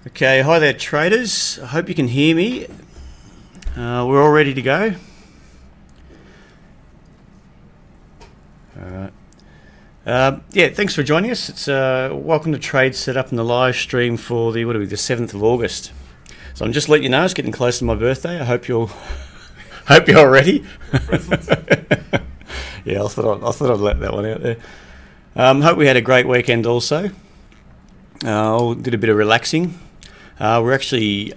Okay, hi there traders. I hope you can hear me. We're all ready to go. Alright. Yeah, thanks for joining us. It's welcome to TradeSetup in the live stream for the 7th of August. So I'm just letting you know it's getting close to my birthday. I hope you're ready. Yeah, I thought I'd let that one out there. Hope we had a great weekend also. Did a bit of relaxing. I'm actually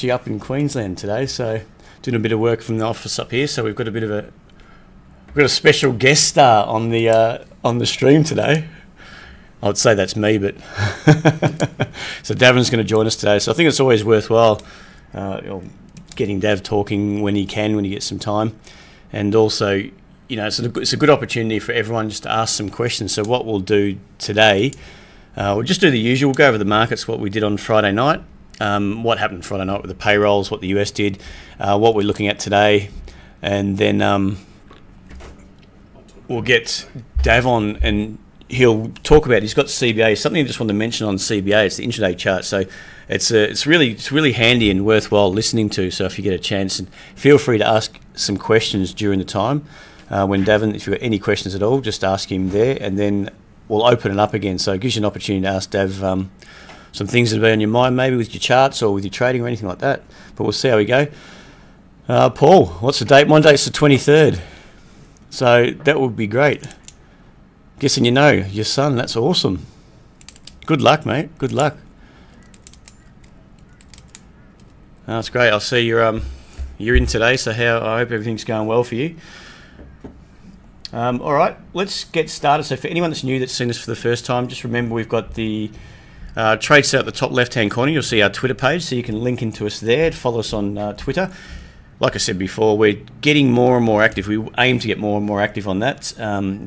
up in Queensland today, so doing a bit of work from the office up here. So we've got a special guest star on the stream today. I'd say that's me, but so Davin's going to join us today. So I think it's always worthwhile getting Dav talking when he gets some time, and also it's a good opportunity for everyone just to ask some questions. So what we'll do today. We'll just do the usual. We'll go over the markets, what we did on Friday night, what happened Friday night with the payrolls, what the US did, what we're looking at today, and then we'll get Dav on and he'll talk about, he's got CBA, something I just want to mention on CBA, it's the intraday chart. So it's really handy and worthwhile listening to. So if you get a chance, and feel free to ask some questions during the time. When Davin, if you've got any questions at all, just ask him there, and then we'll open it up again, so it gives you an opportunity to ask Dav some things that have been on your mind, maybe with your charts or with your trading or anything like that. But we'll see how we go. Paul, what's the date? Monday's the 23rd. So that would be great. Guessing you know your son. That's awesome. Good luck, mate. Good luck. That's great. I'll see you're in today. So I hope everything's going well for you. All right, let's get started. So for anyone that's new that's seen us for the first time, just remember we've got the TradeSetup at the top left-hand corner. You'll see our Twitter page, so you can link into us there. Follow us on Twitter. Like I said before, we're getting more and more active. We aim to get more and more active on that.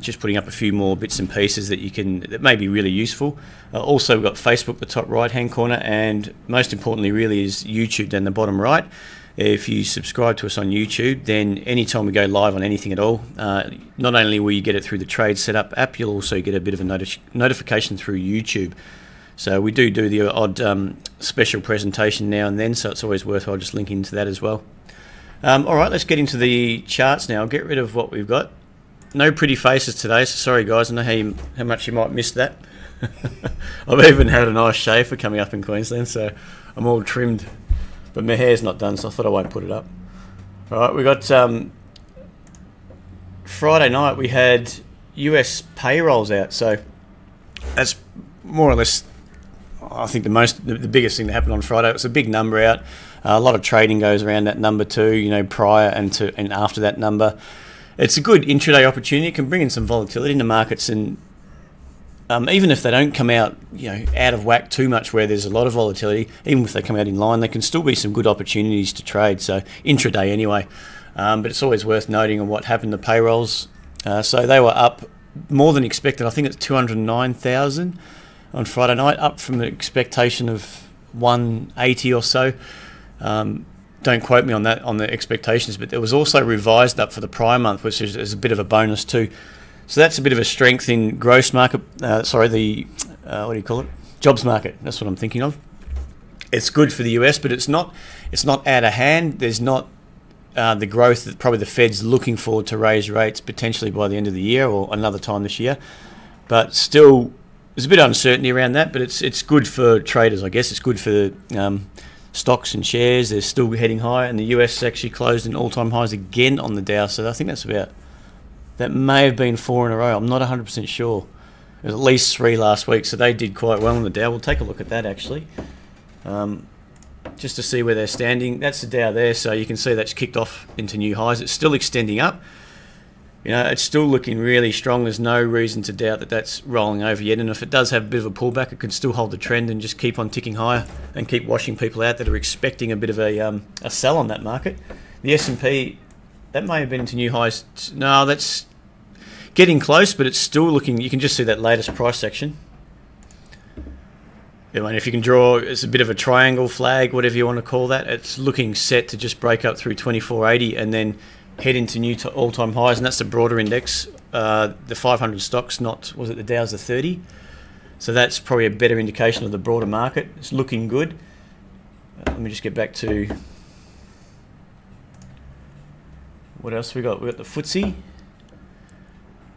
Just putting up a few more bits and pieces that may be really useful. Also, we've got Facebook, the top right-hand corner, and most importantly, really, is YouTube down the bottom right. If you subscribe to us on YouTube, then anytime we go live on anything at all, not only will you get it through the TradeSetup app, you'll also get a bit of a notification through YouTube. So we do the odd special presentation now and then, so it's always worthwhile just linking into that as well. All right, let's get into the charts now. I'll get rid of what we've got. No pretty faces today, so sorry guys, I know how much you might miss that. I've even had a nice shave for coming up in Queensland, so I'm all trimmed. But my hair's not done, so I thought I won't put it up. All right, we got Friday night. We had US payrolls out, so that's more or less, I think, the biggest thing that happened on Friday. It was a big number out. A lot of trading goes around that number too. Prior and after that number. It's a good intraday opportunity. It can bring in some volatility in the markets, and even if they don't come out, out of whack too much where there's a lot of volatility, even if they come out in line, there can still be some good opportunities to trade. So intraday anyway. But it's always worth noting on what happened to payrolls. So they were up more than expected. I think it's 209,000 on Friday night, up from an expectation of 180 or so. Don't quote me on that, on the expectations, but it was also revised up for the prior month, which is a bit of a bonus too. So that's a bit of a strength in gross market, what do you call it? Jobs market, that's what I'm thinking of. It's good for the US, but it's not out of hand. There's not the growth that probably the Fed's looking for to raise rates potentially by the end of the year or another time this year. But still, there's a bit of uncertainty around that, but it's good for traders, I guess. It's good for the stocks and shares. They're still heading higher, and the US actually closed in all-time highs again on the Dow, so I think that may have been 4 in a row. I'm not 100% sure. It was at least 3 last week, so they did quite well on the Dow. We'll take a look at that actually, just to see where they're standing. That's the Dow there, so you can see that's kicked off into new highs. It's still extending up. It's still looking really strong. There's no reason to doubt that that's rolling over yet. And if it does have a bit of a pullback, it could still hold the trend and just keep on ticking higher and keep washing people out that are expecting a bit of a sell on that market. The S&P, that may have been into new highs. No, that's getting close, but it's still looking. You can just see that latest price section. And if you can draw, it's a bit of a triangle flag, whatever you want to call that. It's looking set to just break up through 2480 and then head into new all-time highs, and that's the broader index. The 500 stocks, was it the Dow's the 30? So that's probably a better indication of the broader market. It's looking good. Let me just get back to what else we got. We got the FTSE.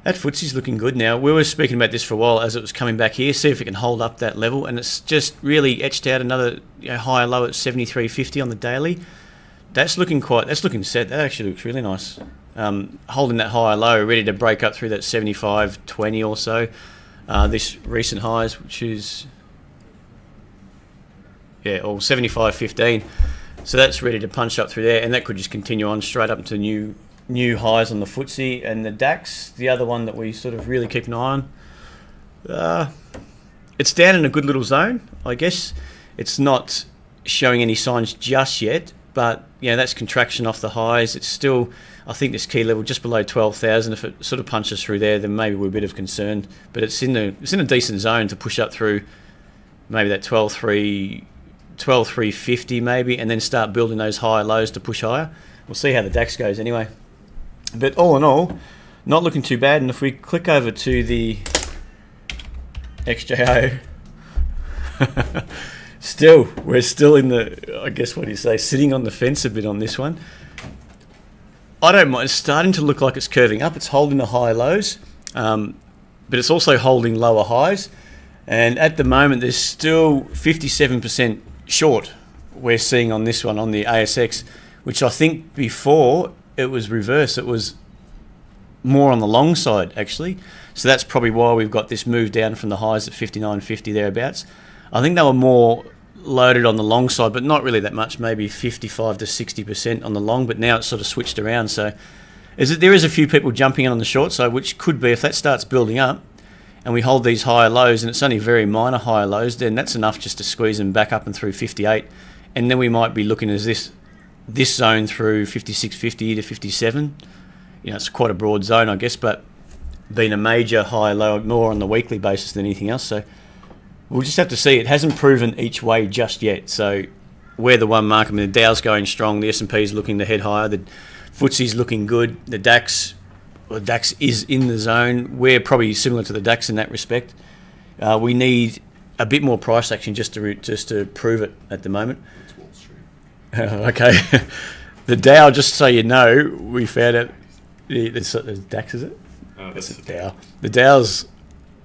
That FTSE's looking good now. We were speaking about this for a while as it was coming back here. See if it can hold up that level, and it's just really etched out another higher low at 73.50 on the daily. That's looking set. That actually looks really nice. Holding that higher low, ready to break up through that 75.20 or so. This recent highs, which is or 75.15. So that's ready to punch up through there, and that could just continue on straight up to new highs on the FTSE. And the DAX, the other one that we sort of really keep an eye on, it's down in a good little zone. I guess it's not showing any signs just yet, but that's contraction off the highs. It's still, I think, this key level just below 12,000. If it sort of punches through there, then maybe we're a bit of concern. But it's in a decent zone to push up through maybe that 12,350 maybe, and then start building those higher lows to push higher. We'll see how the DAX goes anyway. But all in all, not looking too bad. And if we click over to the XJO, we're still in the, I guess, what do you say, sitting on the fence a bit on this one. I don't mind. It's starting to look like it's curving up. It's holding the high lows, but it's also holding lower highs. And at the moment, there's still 57% short we're seeing on this one, on the ASX, which I think before it was reverse. It was more on the long side, actually. So that's probably why we've got this move down from the highs at 59.50 thereabouts. I think they were more loaded on the long side, but not really that much, maybe 55 to 60% on the long, but now it's sort of switched around. So there is a few people jumping in on the short side, which could be, if that starts building up and we hold these higher lows, and it's only very minor higher lows, then that's enough just to squeeze them back up and through 58. And then we might be looking as this zone through 56.50 to 57. It's quite a broad zone, I guess, but been a major high low more on the weekly basis than anything else. So we'll just have to see. It hasn't proven each way just yet. So we're the one market. I mean, the Dow's going strong. The S&P's looking to head higher. The FTSE's looking good. The DAX is in the zone. We're probably similar to the DAX in that respect. We need a bit more price action just to prove it at the moment. Okay. The Dow, just so you know, we found out the DAX, is it? Oh, that's the Dow. The Dow's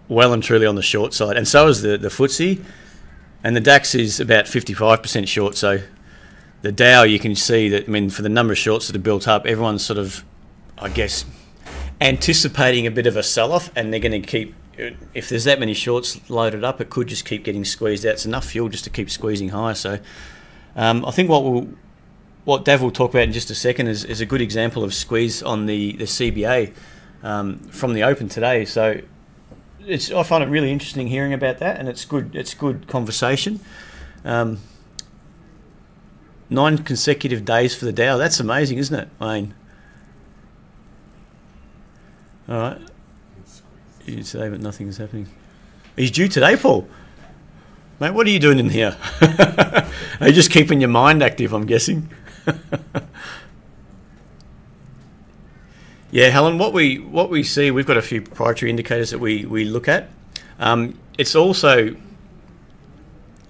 well and truly on the short side, and so is the FTSE, and the DAX is about 55% short. So the Dow, you can see that, I mean, for the number of shorts that are built up, everyone's sort of, I guess, anticipating a bit of a sell-off, and they're going to keep, if there's that many shorts loaded up, it could just keep getting squeezed out. It's enough fuel just to keep squeezing higher. So I think what Dav will talk about in just a second is a good example of squeeze on the CBA from the open today. So I find it really interesting hearing about that, and it's good conversation. 9 consecutive days for the Dow. That's amazing, isn't it, Wayne? All right. You say, but nothing is happening. He's due today, Paul. Mate, what are you doing in here? Are you just keeping your mind active, I'm guessing? Yeah, Helen, what we see, we've got a few proprietary indicators that we look at. It's also,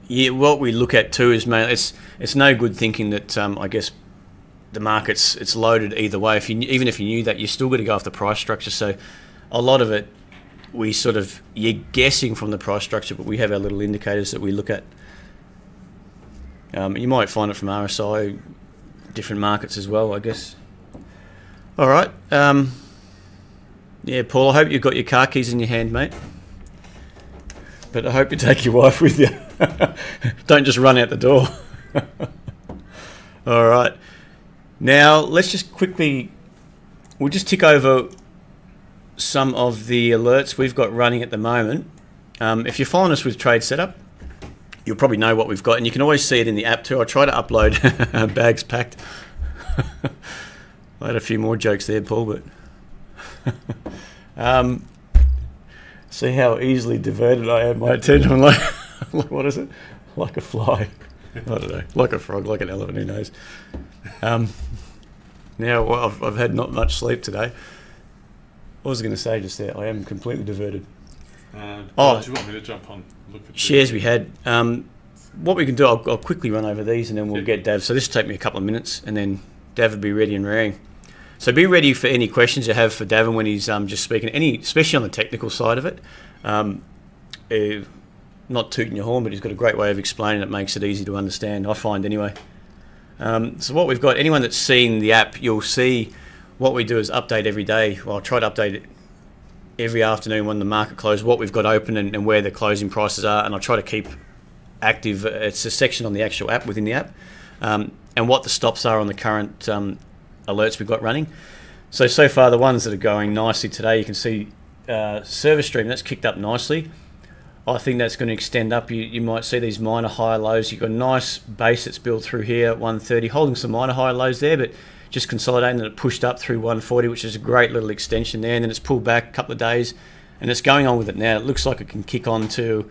what we look at too is mainly, it's no good thinking that I guess the market's it's loaded either way. Even if you knew that, you're still going to go off the price structure. So a lot of it, you're guessing from the price structure, but we have our little indicators that we look at. You might find it from RSI, different markets as well, I guess. All right. Yeah, Paul, I hope you've got your car keys in your hand, mate. But I hope you take your wife with you. Don't just run out the door. All right. Now, let's just quickly, we'll just tick over some of the alerts we've got running at the moment. If you're following us with TradeSetup, you'll probably know what we've got, and you can always see it in the app too. I try to upload bags packed. I had a few more jokes there, Paul, but see how easily diverted I am. My attention, like what is it? Like a fly. I don't know. Like a frog, like an elephant. Who knows? Now, well, I've had not much sleep today. What was I going to say just there? I am completely diverted. Do you want me to jump on? Look at shares we had. What we can do, I'll quickly run over these and then we'll get Dav. So this will take me a couple of minutes and then Dav will be ready and raring. So be ready for any questions you have for Davin when he's just speaking, especially on the technical side of it. Not tooting your horn, but he's got a great way of explaining it, makes it easy to understand, I find anyway. So what we've got, anyone that's seen the app, you'll see what we do is update every day. Well, I try to update it every afternoon when the market closes, what we've got open and where the closing prices are, and I try to keep active. It's a section on the actual app within the app, and what the stops are on the current alerts we've got running. So far the ones that are going nicely today, you can see service stream, that's kicked up nicely. I think that's going to extend up. You might see these minor high lows. You've got a nice base that's built through here at 130, holding some minor high lows there, but just consolidating, and it pushed up through 140, which is a great little extension there, and then it's pulled back a couple of days and it's going on with it now. It looks like it can kick on to,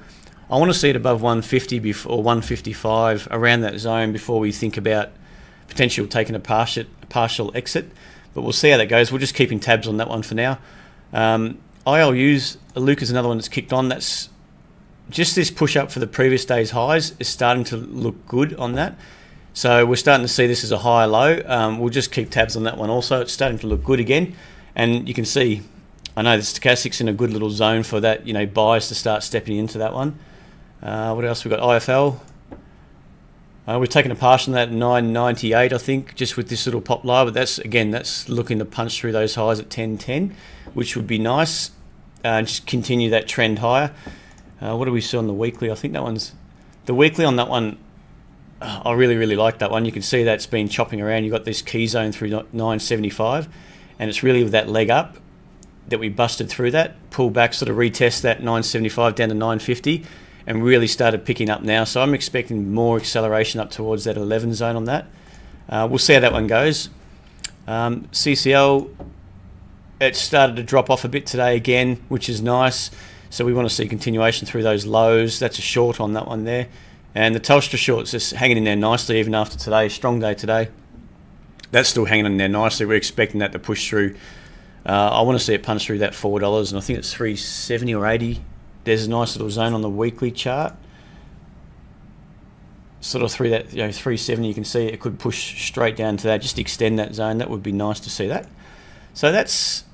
I want to see it above 150 before, or 155, around that zone before we think about potential taking a partial exit, but we'll see how that goes. We're just keeping tabs on that one for now. ILUs, Luke is another one that's kicked on. That's just this push up for the previous day's highs is starting to look good on that. So we're starting to see this as a higher low. We'll just keep tabs on that one also. It's starting to look good again. And you can see, I know the stochastic's in a good little zone for that, you know, buys to start stepping into that one. What else? We've got IFL. We've taken a partial on that at 998, I think, just with this little pop low. But that's, again, that's looking to punch through those highs at 1010, which would be nice. And just continue that trend higher. What do we see on the weekly? I think that one's, the weekly on that one, I really like that one. You can see that's been chopping around. You've got this key zone through 975, and it's really with that leg up that we busted through that, pull back, sort of retest that 975 down to 950, and really started picking up now. So I'm expecting more acceleration up towards that 11 zone on that. We'll see how that one goes. CCL, it started to drop off a bit today again, which is nice. So we want to see continuation through those lows. That's a short on that one there. And the Telstra short's just hanging in there nicely even after today. Strong day today. That's still hanging in there nicely. We're expecting that to push through. I want to see it punch through that $4, and I think it's 370 or 80. There's a nice little zone on the weekly chart. Sort of through that, 370, you can see it could push straight down to that. Just extend that zone. That would be nice to see that. So that's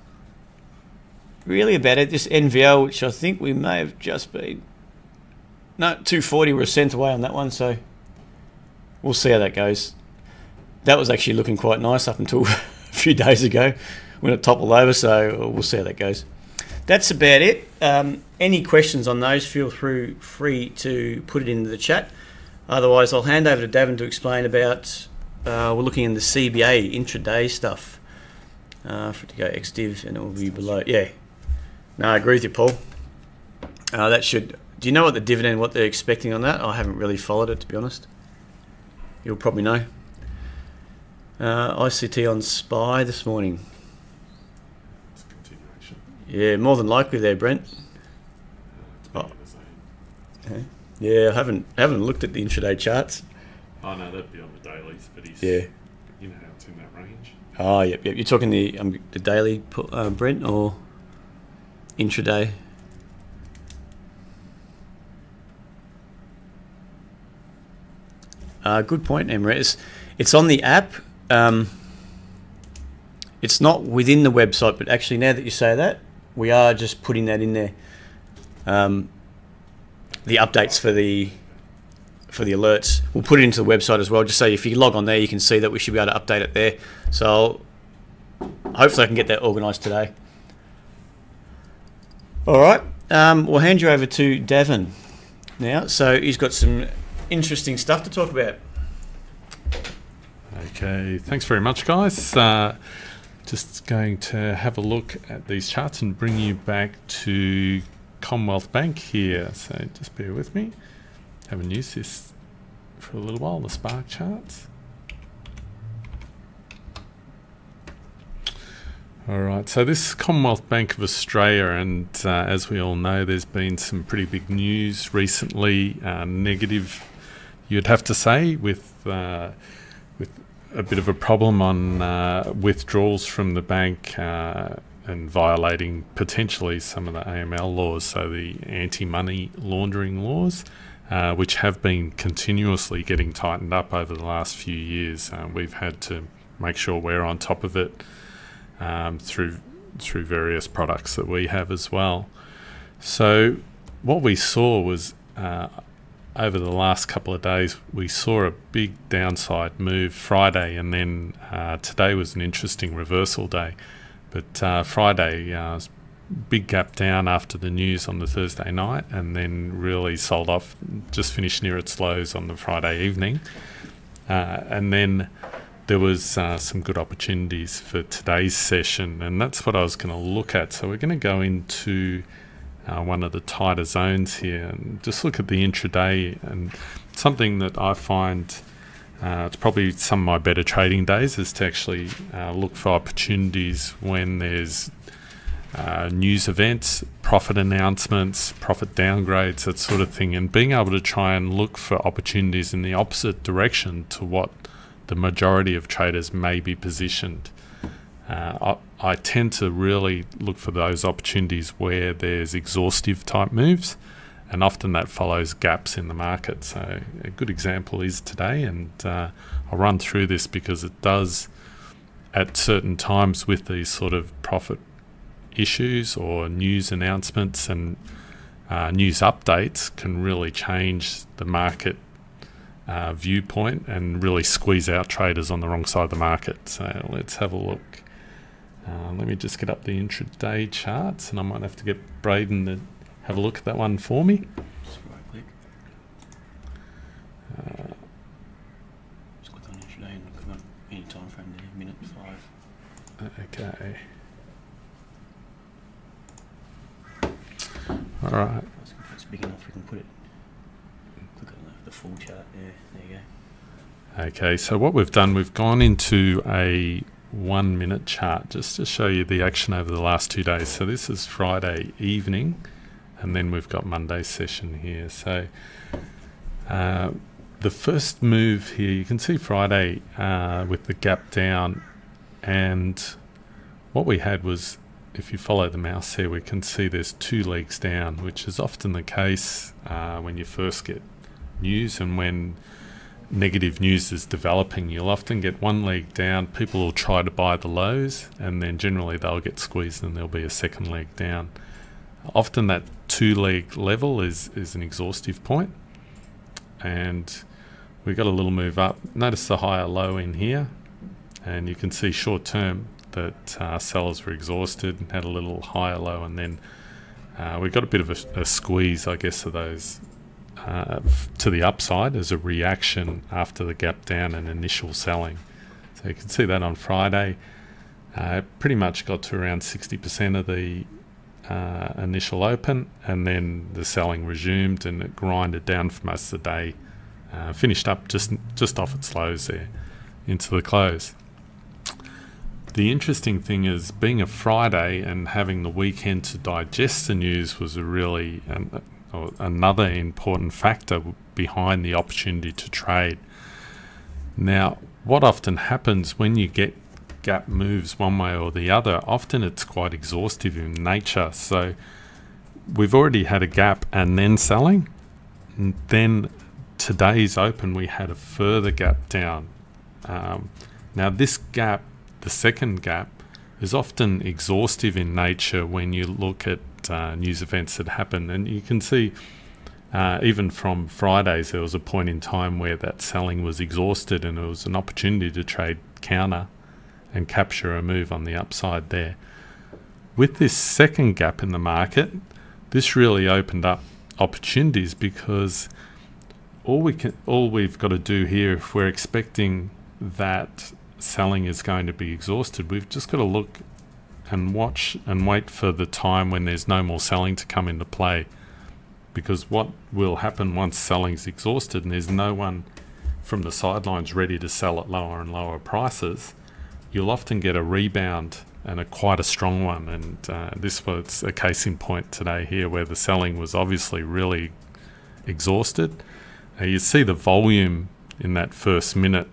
really about it. This NVL, which I think we may have just been, no, 240, we're a cent away on that one, so we'll see how that goes. That was actually looking quite nice up until a few days ago when it toppled over, so we'll see how that goes. That's about it. Any questions on those, feel free to put it into the chat. Otherwise, I'll hand over to Davin to explain about, we're looking in the CBA intraday stuff. For it to go XDiv and it will be below. Yeah. No, I agree with you, Paul. That should. Do you know what the dividend, what they're expecting on that? I haven't really followed it, to be honest. You'll probably know. ICT on SPY this morning. It's a continuation. Yeah, more than likely there, Brent. Oh. Yeah, I haven't looked at the intraday charts. Oh no, that'd be on the dailies, but he's, yeah, you know how it's in that range. Oh, yep. You're talking the daily, Brent, or intraday? Good point, Emre. It's on the app. It's not within the website, but actually now that you say that, we are just putting that in there. The updates for the alerts, we'll put it into the website as well, just so if you log on there you can see that we should be able to update it there. So hopefully I can get that organised today. Alright, we'll hand you over to Davin now. So he's got some interesting stuff to talk about. Okay, thanks very much, guys. Just going to have a look at these charts and bring you back to Commonwealth Bank here. So just bear with me. Haven't used this for a little while, the Spark charts. Alright, so this is Commonwealth Bank of Australia, and as we all know, there's been some pretty big news recently, negative you'd have to say, with a bit of a problem on withdrawals from the bank, and violating potentially some of the AML laws, so the anti-money laundering laws, which have been continuously getting tightened up over the last few years. We've had to make sure we're on top of it through various products that we have as well. So what we saw was over the last couple of days, we saw a big downside move Friday, and then today was an interesting reversal day. But Friday, big gap down after the news on the Thursday night, and then really sold off, just finished near its lows on the Friday evening. And then there was some good opportunities for today's session, and that's what I was going to look at. So we're going to go into one of the tighter zones here and just look at the intraday. And something that I find it's probably some of my better trading days is to actually look for opportunities when there's news events, profit announcements, profit downgrades, that sort of thing, and being able to try and look for opportunities in the opposite direction to what the majority of traders may be positioned. I tend to really look for those opportunities where there's exhaustive type moves, and often that follows gaps in the market. So a good example is today, and I'll run through this because it does, at certain times with these sort of profit issues or news announcements and news updates, can really change the market viewpoint and really squeeze out traders on the wrong side of the market. So let's have a look. Let me just get up the intraday charts, and I might have to get Braden to have a look at that one for me. Just right click. Just click on intraday and click on any time frame there, minute 5. Okay. All right. If it's big enough, we can put it. Click on the full chart there. There you go. Okay, so what we've done, we've gone into a 1 minute chart just to show you the action over the last 2 days. So this is Friday evening, and then we've got Monday's session here. So the first move here, you can see Friday with the gap down, and what we had was, if you follow the mouse here, we can see there's 2 legs down, which is often the case when you first get news, and when negative news is developing, you'll often get 1 leg down. People will try to buy the lows, and then generally they'll get squeezed and there'll be a second leg down. Often that 2 leg level is an exhaustive point, and we got a little move up. Notice the higher low in here, and you can see short term that sellers were exhausted and had a little higher low, and then we got a bit of a squeeze, I guess, of those to the upside as a reaction after the gap down and initial selling. So you can see that on Friday, pretty much got to around 60% of the initial open, and then the selling resumed and it grinded down for most of the day, finished up just off its lows there into the close. The interesting thing is, being a Friday and having the weekend to digest the news was a really another important factor behind the opportunity to trade. Now, what often happens when you get gap moves one way or the other, often it's quite exhaustive in nature. So we've already had a gap and then selling, and then today's open we had a further gap down. Now this gap, the second gap, is often exhaustive in nature when you look at news events that happen, and you can see even from Fridays there was a point in time where that selling was exhausted and it was an opportunity to trade counter and capture a move on the upside there. With this second gap in the market, this really opened up opportunities, because all we've got to do here, if we're expecting that selling is going to be exhausted, we've just got to look and watch and wait for the time when there's no more selling to come into play. Because what will happen once selling's exhausted and there's no one from the sidelines ready to sell at lower and lower prices, you'll often get a rebound, and quite a strong one. And this was a case in point today here, where the selling was obviously really exhausted. You see the volume in that first minute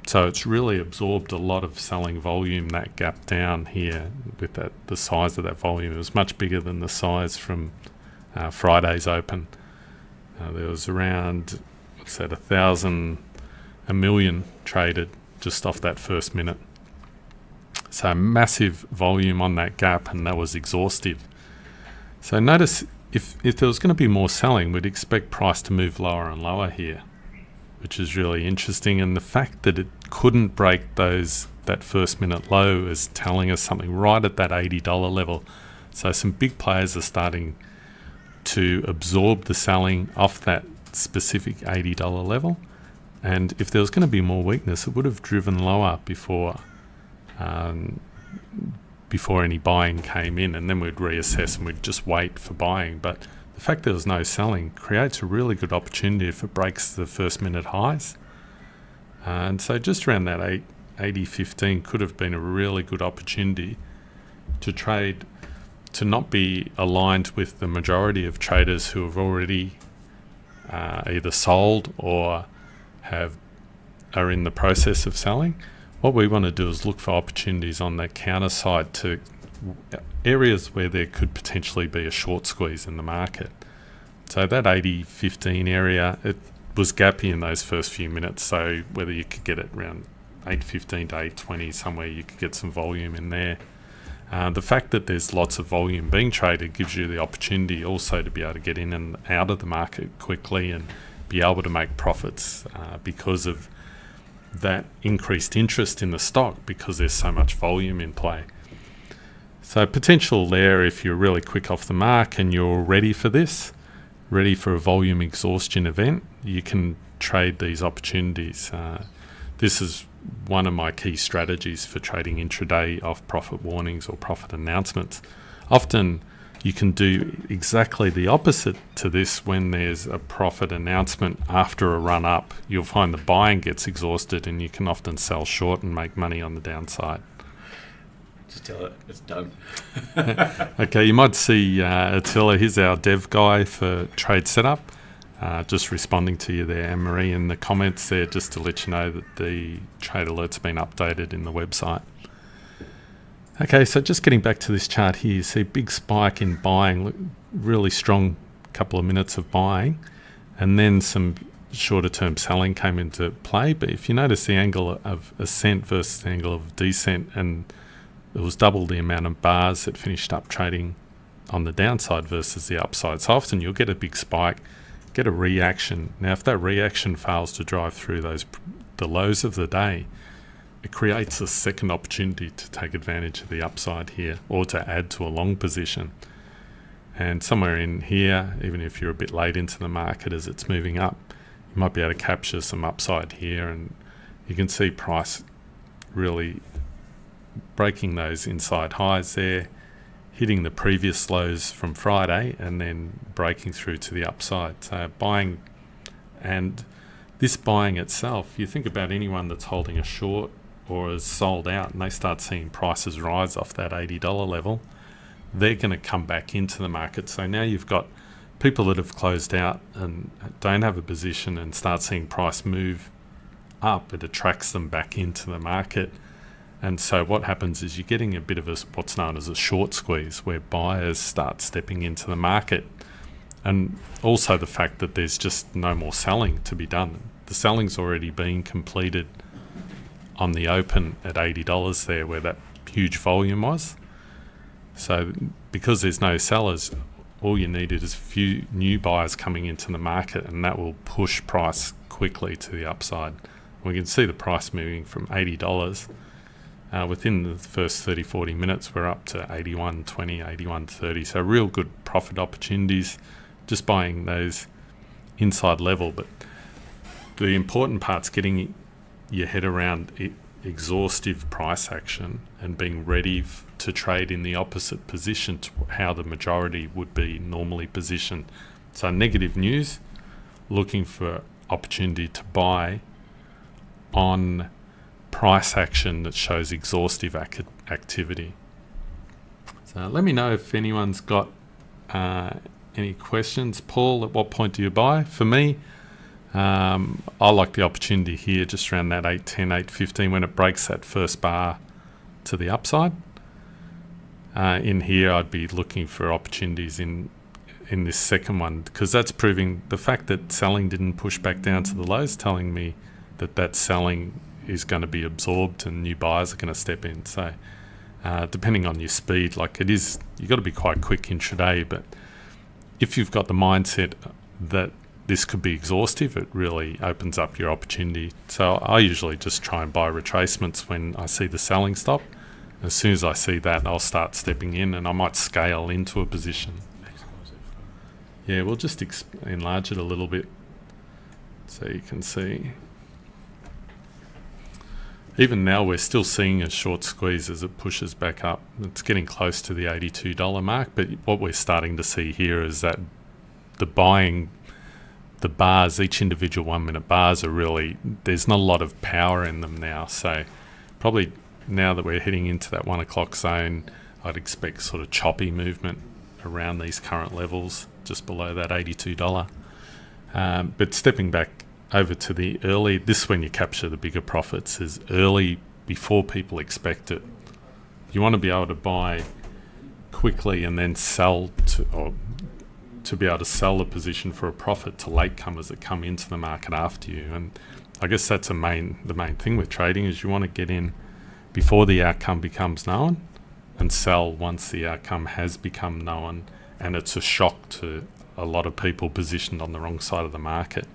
So it's really absorbed a lot of selling volume, that gap down here with that, the size of that volume. It was much bigger than the size from Friday's open. There was around, what's that, 1,000, a million traded just off that first minute. So massive volume on that gap, and that was exhaustive. So notice if there was going to be more selling, we'd expect price to move lower and lower here, which is really interesting. And the fact that it couldn't break that first minute low is telling us something right at that $80 level. So some big players are starting to absorb the selling off that specific $80 level. And if there was going to be more weakness, it would have driven lower before any buying came in, and then we'd reassess and we'd just wait for buying. But the fact there was no selling creates a really good opportunity if it breaks the first minute highs. And so just around that 80.15 could have been a really good opportunity to trade, to not be aligned with the majority of traders who have already either sold or are in the process of selling. What we want to do is look for opportunities on that counter side to areas where there could potentially be a short squeeze in the market. So that 80.15 area, it was gappy in those first few minutes. So whether you could get it around 8.15 to 8.20, somewhere you could get some volume in there. The fact that there's lots of volume being traded gives you the opportunity also to be able to get in and out of the market quickly and be able to make profits because of that increased interest in the stock, because there's so much volume in play. So potential there, if you're really quick off the mark and you're ready for this, ready for a volume exhaustion event, you can trade these opportunities. This is one of my key strategies for trading intraday off profit warnings or profit announcements. Often you can do exactly the opposite to this when there's a profit announcement after a run up. You'll find the buying gets exhausted and you can often sell short and make money on the downside. Just tell it it's done. Okay, you might see Attila, here's our dev guy for TradeSetup, just responding to you there, Anne-Marie, in the comments there, just to let you know that the trade alert's been updated in the website. Okay, so just getting back to this chart here, you see a big spike in buying, really strong couple of minutes of buying, and then some shorter term selling came into play. But if you notice the angle of ascent versus the angle of descent, and it was double the amount of bars that finished up trading on the downside versus the upside. So often you'll get a big spike, get a reaction. Now if that reaction fails to drive through the lows of the day, it creates a second opportunity to take advantage of the upside here or to add to a long position. And somewhere in here, even if you're a bit late into the market as it's moving up, you might be able to capture some upside here, and you can see price really breaking those inside highs there, hitting the previous lows from Friday and then breaking through to the upside. So buying, and this buying itself, you think about anyone that's holding a short or is sold out and they start seeing prices rise off that $80 level, they're going to come back into the market. So now you've got people that have closed out and don't have a position and start seeing price move up. It attracts them back into the market. And so what happens is you're getting a bit of what's known as a short squeeze, where buyers start stepping into the market. And also the fact that there's just no more selling to be done. The selling's already been completed on the open at $80 there, where that huge volume was. So because there's no sellers, all you need is a few new buyers coming into the market, and that will push price quickly to the upside. We can see the price moving from $80. Within the first 30-40 minutes, we're up to 81.20, 81.30. So real good profit opportunities just buying those inside level. But the important part's getting your head around exhaustive price action and being ready to trade in the opposite position to how the majority would be normally positioned. So negative news, looking for opportunity to buy on price action that shows exhaustive activity. So let me know if anyone's got any questions. Paul, at what point do you buy? For me, I like the opportunity here just around that 810, 815 when it breaks that first bar to the upside. In here, I'd be looking for opportunities in this second one, because that's proving the fact that selling didn't push back down to the lows, telling me that that selling is going to be absorbed and new buyers are going to step in. So depending on your speed, like it is, you've got to be quite quick intraday, but if you've got the mindset that this could be exhaustive, it really opens up your opportunity. So I usually just try and buy retracements when I see the selling stop. As soon as I see that, I'll start stepping in, and I might scale into a position. Yeah, we'll just enlarge it a little bit so you can see. Even now, we're still seeing a short squeeze as it pushes back up. It's getting close to the $82 mark, but what we're starting to see here is that the bars, each individual 1 minute bars are really, there's not a lot of power in them now. So probably now that we're heading into that 1 o'clock zone, I'd expect sort of choppy movement around these current levels, just below that $82. But stepping back over to the early, this is when you capture the bigger profits, is early before people expect it. You want to be able to buy quickly and then sell to be able to sell the position for a profit to latecomers that come into the market after you. And I guess that's the main thing with trading, is you want to get in before the outcome becomes known and sell once the outcome has become known and it's a shock to a lot of people positioned on the wrong side of the market.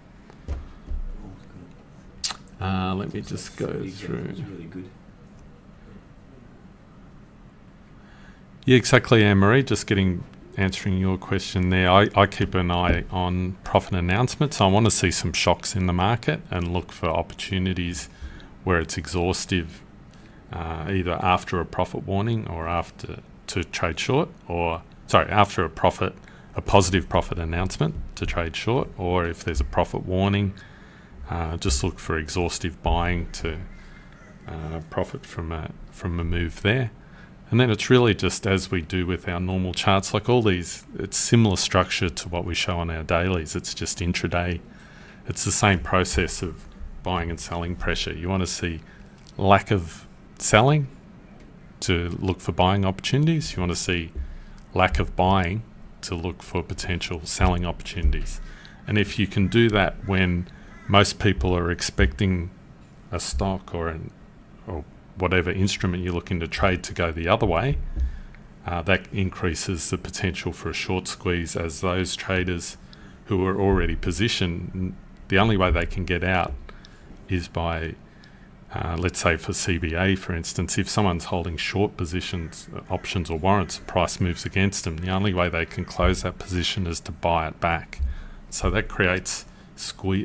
Let me just go through. Yeah, exactly, Anne-Marie, just answering your question there. I keep an eye on profit announcements. I want to see some shocks in the market and look for opportunities where it's exhaustive, either after a profit warning or after to trade short, or after a positive profit announcement to trade short, or if there's a profit warning, just look for exhaustive buying to profit from a move there. And then it's really just as we do with our normal charts, like all these, it's similar structure to what we show on our dailies. It's just intraday. It's the same process of buying and selling pressure. You want to see lack of selling to look for buying opportunities. You want to see lack of buying to look for potential selling opportunities. And if you can do that when most people are expecting a stock or whatever instrument you're looking to trade to go the other way, that increases the potential for a short squeeze, as those traders who are already positioned, the only way they can get out is by, let's say for CBA, for instance, if someone's holding short positions, options or warrants, the price moves against them, the only way they can close that position is to buy it back. So that creates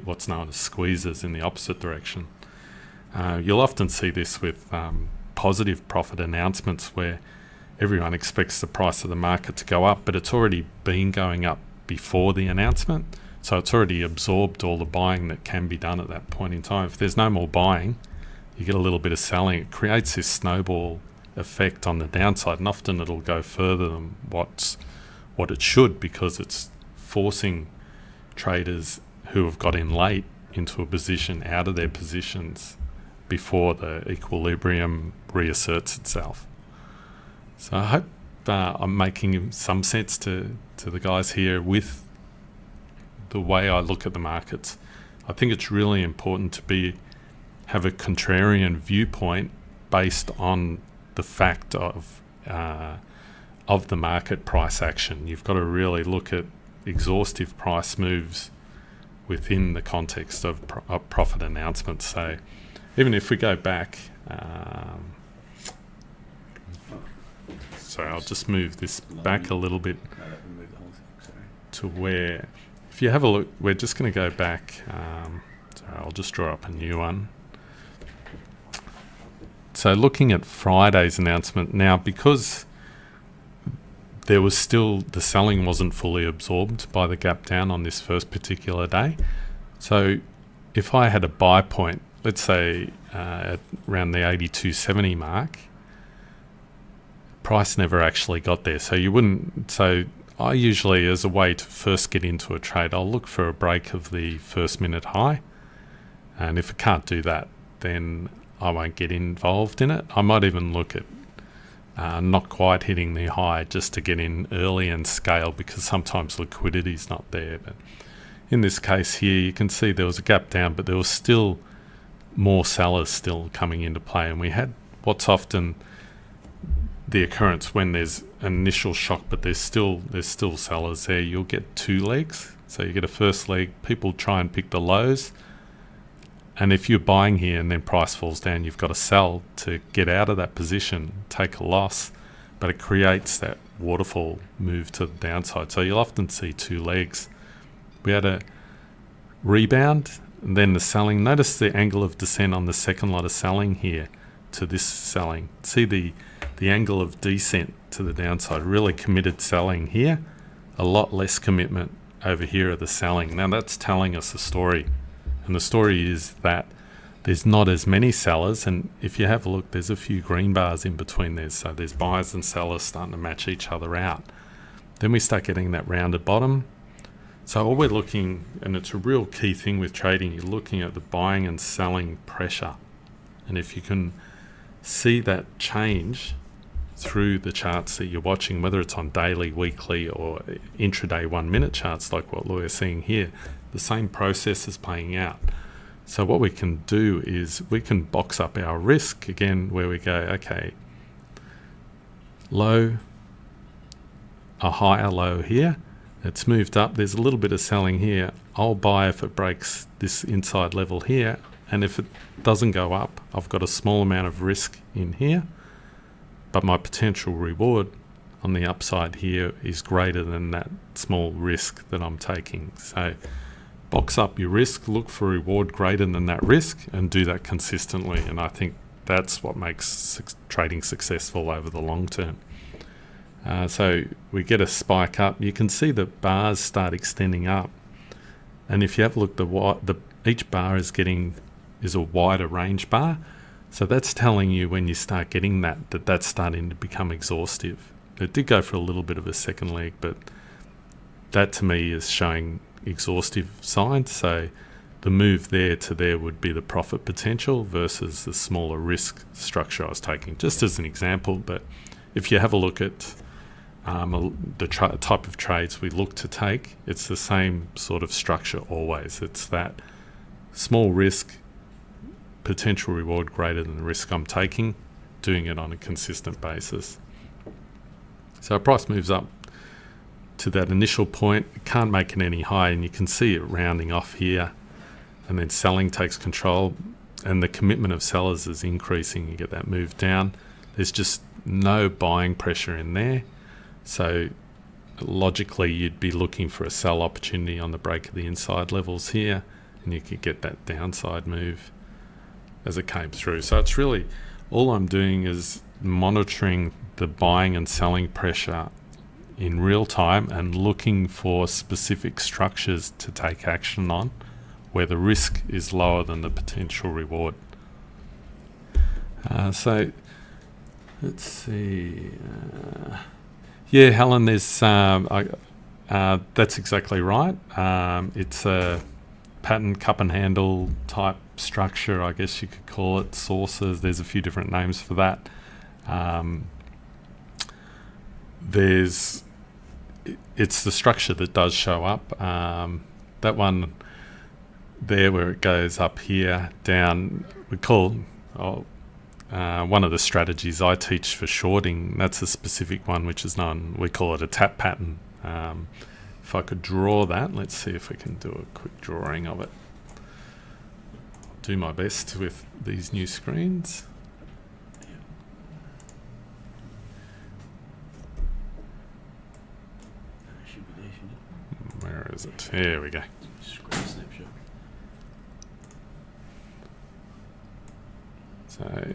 what's known as squeezes in the opposite direction. You'll often see this with positive profit announcements where everyone expects the price of the market to go up, but it's already been going up before the announcement. So it's already absorbed all the buying that can be done at that point in time. If there's no more buying, you get a little bit of selling. It creates this snowball effect on the downside, and often it'll go further than what it should, because it's forcing traders who have got in late into a position out of their positions before the equilibrium reasserts itself. So I hope I'm making some sense to the guys here with the way I look at the markets. I think it's really important to have a contrarian viewpoint based on the fact of the market price action. You've got to really look at exhaustive price moves within the context of profit announcements. So even if we go back, sorry, I'll just move this back a little bit to where, if you have a look, we're just going to go back. Sorry, I'll just draw up a new one. So looking at Friday's announcement now, because there was still, the selling wasn't fully absorbed by the gap down on this first particular day. So if I had a buy point, let's say at around the 82.70 mark, price never actually got there. So you wouldn't, so I usually, as a way to first get into a trade, I'll look for a break of the first minute high, and if it can't do that, then I won't get involved in it. I might even look at not quite hitting the high just to get in early and scale, because sometimes liquidity is not there. But in this case here, you can see there was a gap down, but there was still more sellers still coming into play, and we had what's often the occurrence when there's an initial shock, but there's still sellers there. You'll get two legs. So you get a first leg, people try and pick the lows, and if you're buying here and then price falls down, you've got to sell to get out of that position, take a loss, but it creates that waterfall move to the downside. So you'll often see two legs. We had a rebound and then the selling. Notice the angle of descent on the second lot of selling here to this selling. See the angle of descent to the downside, really committed selling here, a lot less commitment over here of the selling. Now that's telling us a story, and the story is that there's not as many sellers, and if you have a look, there's a few green bars in between there, so there's buyers and sellers starting to match each other out. Then we start getting that rounded bottom. So all we're looking, and it's a real key thing with trading, you're looking at the buying and selling pressure, and if you can see that change through the charts that you're watching, whether it's on daily, weekly, or intraday 1 minute charts like what we're seeing here, the same process is playing out. So what we can do is we can box up our risk again, where we go, okay, low, a higher low here, it's moved up, there's a little bit of selling here, I'll buy if it breaks this inside level here, and if it doesn't go up, I've got a small amount of risk in here, but my potential reward on the upside here is greater than that small risk that I'm taking. So box up your risk, look for reward greater than that risk, and do that consistently. And I think that's what makes trading successful over the long term. So we get a spike up. You can see the bars start extending up. And if you have a look, each bar is a wider range bar. So that's telling you when you start getting that's starting to become exhaustive. It did go for a little bit of a second leg, but that to me is showing exhaustive signs. So the move there to there would be the profit potential versus the smaller risk structure I was taking, just as an example. But if you have a look at the type of trades we look to take, it's the same sort of structure always. It's that small risk, potential reward greater than the risk I'm taking, doing it on a consistent basis. So our price moves up to that initial point, it can't make it any higher, and you can see it rounding off here, and then selling takes control, and the commitment of sellers is increasing. You get that move down. There's just no buying pressure in there, so logically you'd be looking for a sell opportunity on the break of the inside levels here, and you could get that downside move as it came through. So it's really, all I'm doing is monitoring the buying and selling pressure in real time and looking for specific structures to take action on where the risk is lower than the potential reward. So let's see. Yeah, Helen, there's that's exactly right. It's a pattern cup and handle type structure, I guess you could call it. Sources, there's a few different names for that. It's the structure that does show up. That one there where it goes up here, down, we call one of the strategies I teach for shorting, that's a specific one which is known, we call it a tap pattern. If I could draw that, let's see if we can do a quick drawing of it. I'll do my best with these new screens. Where is it? Here we go. Snapshot. So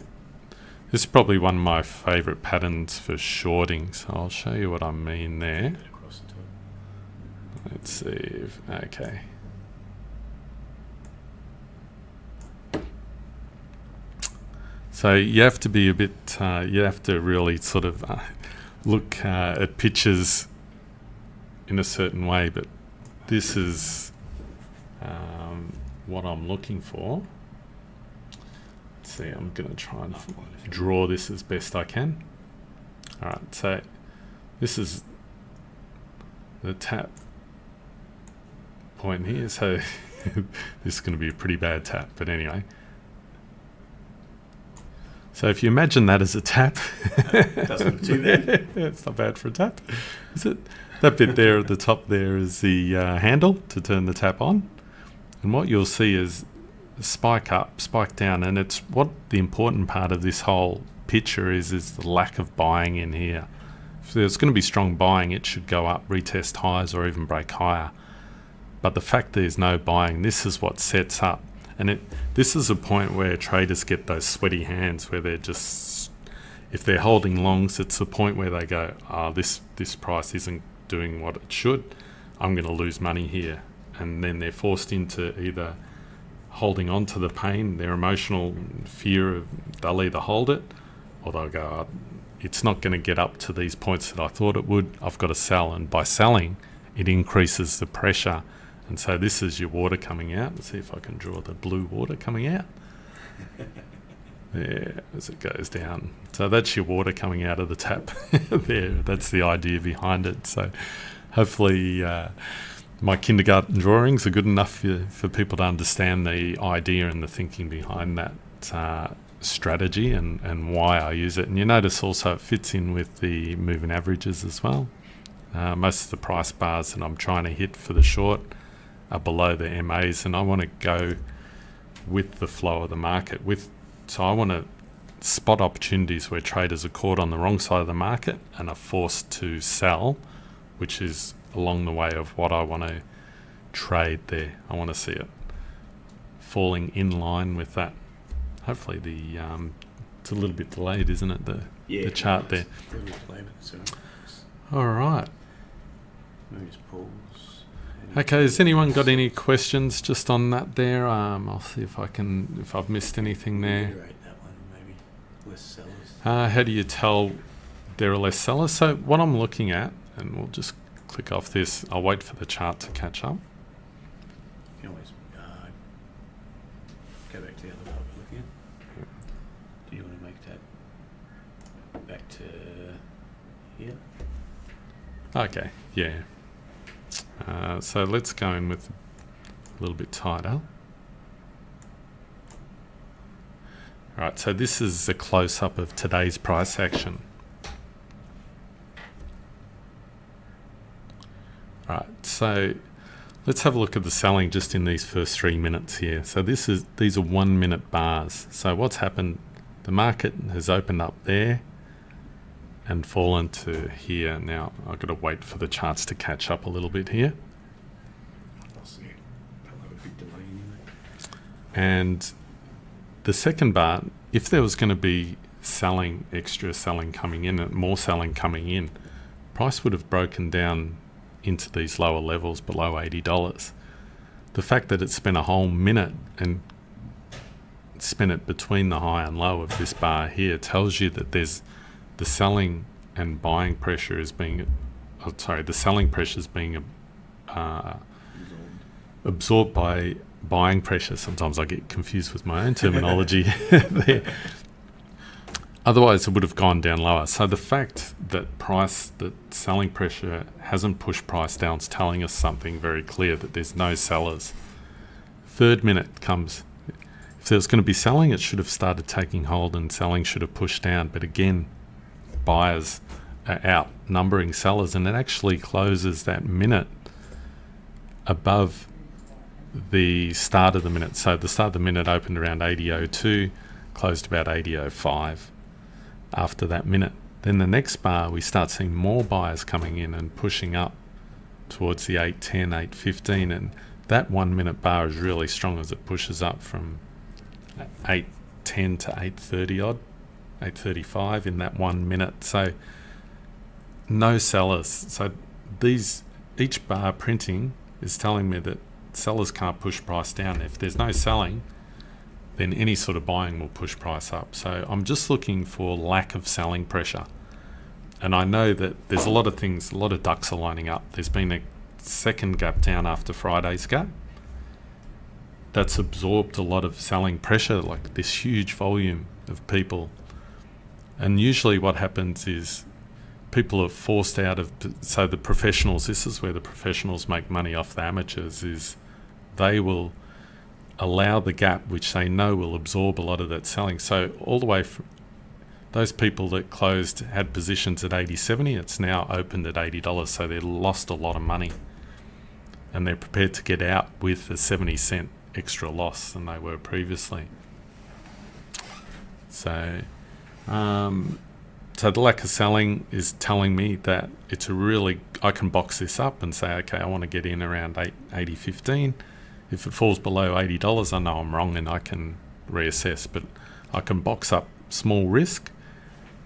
this is probably one of my favorite patterns for shorting, so I'll show you what I mean there. Let's see if, okay. So you have to be a bit, you have to really sort of look at pictures in a certain way, but this is what I'm looking for. Let's see, I'm going to try and draw this as best I can. Alright, so this is the tap point here, so this is going to be a pretty bad tap, but anyway. So if you imagine that as a tap, doesn't look too bad. It's not bad for a tap, is it? That bit there at the top there is the handle to turn the tap on, and what you'll see is spike up, spike down, and it's what the important part of this whole picture is the lack of buying in here. If there's going to be strong buying, it should go up, retest highs, or even break higher. But the fact there's no buying, this is what sets up. And this is a point where traders get those sweaty hands, where they're just, if they're holding longs, it's the point where they go, oh, this price isn't doing what it should, I'm going to lose money here. And then they're forced into either holding on to the pain, their emotional fear of they'll either hold it, or they'll go, oh, it's not going to get up to these points that I thought it would, I've got to sell. And by selling, it increases the pressure. And so this is your water coming out. Let's see if I can draw the blue water coming out. There, as it goes down. So that's your water coming out of the tap there. That's the idea behind it. So hopefully my kindergarten drawings are good enough for people to understand the idea and the thinking behind that strategy and why I use it. And you notice also it fits in with the moving averages as well. Most of the price bars that I'm trying to hit for the short are below the MAs, and I want to go with the flow of the market. So I want to spot opportunities where traders are caught on the wrong side of the market and are forced to sell, which is along the way of what I want to trade there. I want to see it falling in line with that. Hopefully it's a little bit delayed, isn't it? The chart there. All right. Let me just pause. Okay, has anyone got any questions just on that there? I'll see if I've missed anything there. Reiterate that one, maybe less sellers. How do you tell there are less sellers? So what I'm looking at, and we'll just click off this, I'll wait for the chart to catch up. You can always go back to the other part we're looking at. Do you want to make that back to here? Okay, yeah. So let's go in with a little bit tighter. Alright, so this is a close-up of today's price action. Alright, so let's have a look at the selling just in these first 3 minutes here. So these are 1 minute bars. So what's happened, the market has opened up there and fallen to here. Now I've got to wait for the charts to catch up a little bit here. I'll see it. I'll have a big delay anyway. And the second bar, if there was going to be selling, extra selling coming in and more selling coming in, price would have broken down into these lower levels below $80. The fact that it spent a whole minute and spent it between the high and low of this bar here tells you that there's the selling and buying pressure is being, the selling pressure is being absorbed by buying pressure. Sometimes I get confused with my own terminology there. Otherwise it would have gone down lower. So the fact that selling pressure hasn't pushed price down is telling us something very clear, that there's no sellers. Third minute comes. If there was going to be selling, it should have started taking hold and selling should have pushed down. But again, buyers are outnumbering sellers, and it actually closes that minute above the start of the minute. So the start of the minute opened around 80.02, closed about 80.05 after that minute. Then the next bar, we start seeing more buyers coming in and pushing up towards the 8.10, 8.15, and that 1 minute bar is really strong as it pushes up from 8.10 to 8.30 odd, 8.35 in that 1 minute. So no sellers. So each bar printing is telling me that sellers can't push price down. If there's no selling, then any sort of buying will push price up. So I'm just looking for lack of selling pressure. And I know that there's a lot of things, a lot of ducks are lining up. There's been a second gap down after Friday's gap. That's absorbed a lot of selling pressure, like this huge volume of people. And usually what happens is people are forced out of, so the professionals, this is where the professionals make money off the amateurs, is they will allow the gap, which they know will absorb a lot of that selling. So all the way from those people that closed, had positions at 80.70, it's now opened at $80, so they lost a lot of money. And they're prepared to get out with a 70-cent extra loss than they were previously. So so the lack of selling is telling me that it's a really, I can box this up and say, okay, I want to get in around 80.15. If it falls below $80, I know I'm wrong and I can reassess, but I can box up small risk